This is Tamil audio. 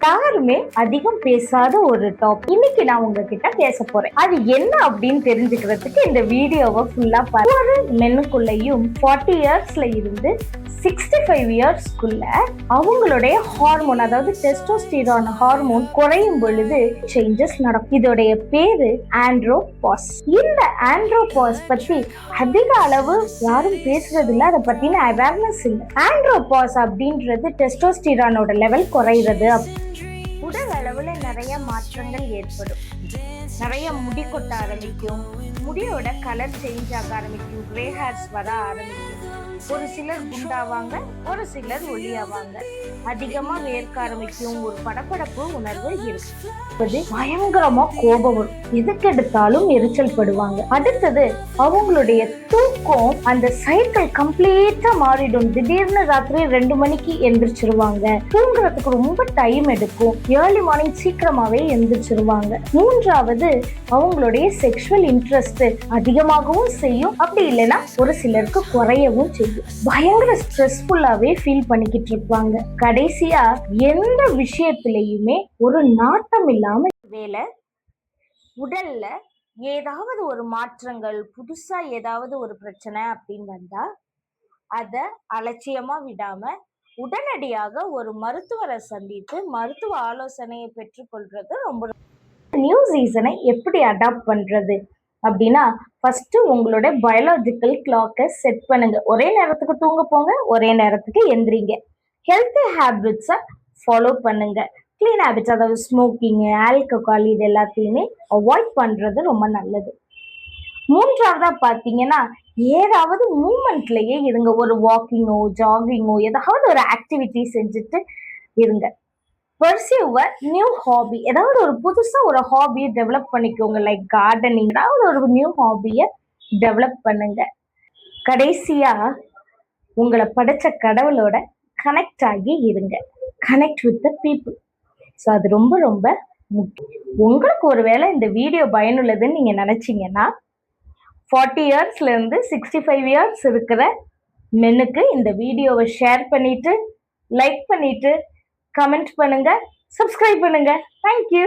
யாருமே அதிகம் பேசாத ஒரு டாபிக் இன்னைக்கு நான் உங்ககிட்ட பேச போறேன். அது என்ன அப்படின்னு தெரிஞ்சுக்கிறதுக்கு இந்த வீடியோவை ஃபுல்லா பாருங்க. ஒரு மென்னுக்குள்ளேயும் 40 இயர்ஸ்ல இருந்து 65 இயர்ஸ்க்குள்ள அவங்களுடைய ஹார்மோன், அதாவது டெஸ்டோஸ்டிரான் ஹார்மோன் குறையும் பொழுது சேஞ்சஸ் நடக்கும். இதோடைய பேரு ஆண்ட்ரோபாஸ். இந்த ஆண்ட்ரோபாஸ் பத்தி அதிக அளவு யாரும் பேசுறது இல்ல, அதை பத்தின அவேர்னஸ் இல்லை. ஆண்ட்ரோபாஸ் அப்படின்றது டெஸ்டோஸ்டிரானோட லெவல் குறைகிறது. உடல் அளவுல நிறைய மாற்றங்கள் ஏற்படும். நிறைய முடி கொட்ட ஆரம்பிக்கும், முடியோட கலர் சேஞ்ச் ஆக ஆரம்பிக்கும், கிரே ஹேர்ஸ் வர ஆரம்பிக்கும். ஒரு சிலர் குண்டாவாங்க, ஒரு சிலர் ஒல்லியாவாங்க. அதிகமா வேர்க்க ஆரம்பிக்கும், ஒரு படபடப்பு உணர்வு இருக்கு. பயங்கரமா கோபம் வரும், எதுக்கு எடுத்தாலும் எரிச்சல் படுவாங்க. அடுத்தது அவங்களுடைய தூக்கம், அந்த சைக்கிள் கம்ப்ளீட்டா மாறிடும். திடீர்னு ராத்திரி 2 மணிக்கு எந்திரிச்சிருவாங்க. தூங்குறதுக்கு ரொம்ப டைம் எடுக்கும். ஏர்லி மார்னிங் சீக்கிரமாவே எந்திரிச்சிருவாங்க. மூன்றாவது அவங்களுடைய செக்ஷுவல் இன்ட்ரெஸ்ட் அதிகமாகவும் செய்யும், அப்படி இல்லைன்னா ஒரு சிலருக்கு குறையவும் செய்யும். பயங்கர ஸ்ட்ரெஸ்ஃபுல்லாவே ஃபீல் பண்ணிக்கிட்டு இருப்பாங்க. கடைசியா எந்த விஷயத்திலையுமே ஒரு நாட்டம் இல்லாம வேலை, உடல்ல ஏதாவது ஒரு மாற்றங்கள், புதுசா ஏதாவது ஒரு பிரச்சனை அப்படின்னு வந்தா அத அலட்சியமா விடாம உடனடியாக ஒரு மருத்துவரை சந்தித்து மருத்துவ ஆலோசனையை பெற்றுக்கொள்றது ரொம்ப. நியூ சீசனை எப்படி அடாப்ட் பண்றது அப்படின்னா, ஃபர்ஸ்ட் உங்களோட பயாலஜிக்கல் கிளாக்கை செட் பண்ணுங்க. ஒரே நேரத்துக்கு தூங்க போங்க, ஒரே நேரத்துக்கு எந்திரிங்க. ஹெல்த்தி ஹேபிட்ஸை ஃபாலோ பண்ணுங்க. கிளீன் ஹேபிட்ஸ், அதாவது ஸ்மோக்கிங், ஆல்கஹால், இது எல்லாத்தையுமே அவாய்ட் பண்றது ரொம்ப நல்லது. மூன்றாவதா பாத்தீங்கன்னா, ஏதாவது மூமெண்ட்லயே இருங்க. ஒரு வாக்கிங்கோ, ஜாகிங்கோ, ஏதாவது ஒரு ஆக்டிவிட்டி செஞ்சுட்டு இருங்க. பர்சியூவ் அ நியூ ஹாபி, ஏதாவது ஒரு புதுசா ஒரு ஹாபியை டெவலப் பண்ணிக்கோங்க. லைக் கார்டனிங், ஏதாவது ஒரு நியூ ஹாபியை டெவலப் பண்ணுங்க. கடைசியா உங்களை படைச்ச கடவுளோட கனெக்ட் ஆகி இருங்க. Connect with the people. So அது ரொம்ப ரொம்ப முக்கியம். உங்களுக்கு ஒருவேளை இந்த வீடியோ பயனுள்ளதுன்னு நீங்க நினைச்சீங்கன்னா, 40 இயர்ஸ்ல இருந்து 65 இயர்ஸ் இருக்கிற மென்னுக்கு இந்த வீடியோவை ஷேர் பண்ணிட்டு, லைக் பண்ணிட்டு, கமெண்ட் பண்ணுங்க, சப்ஸ்கிரைப் பண்ணுங்க. தேங்க்யூ.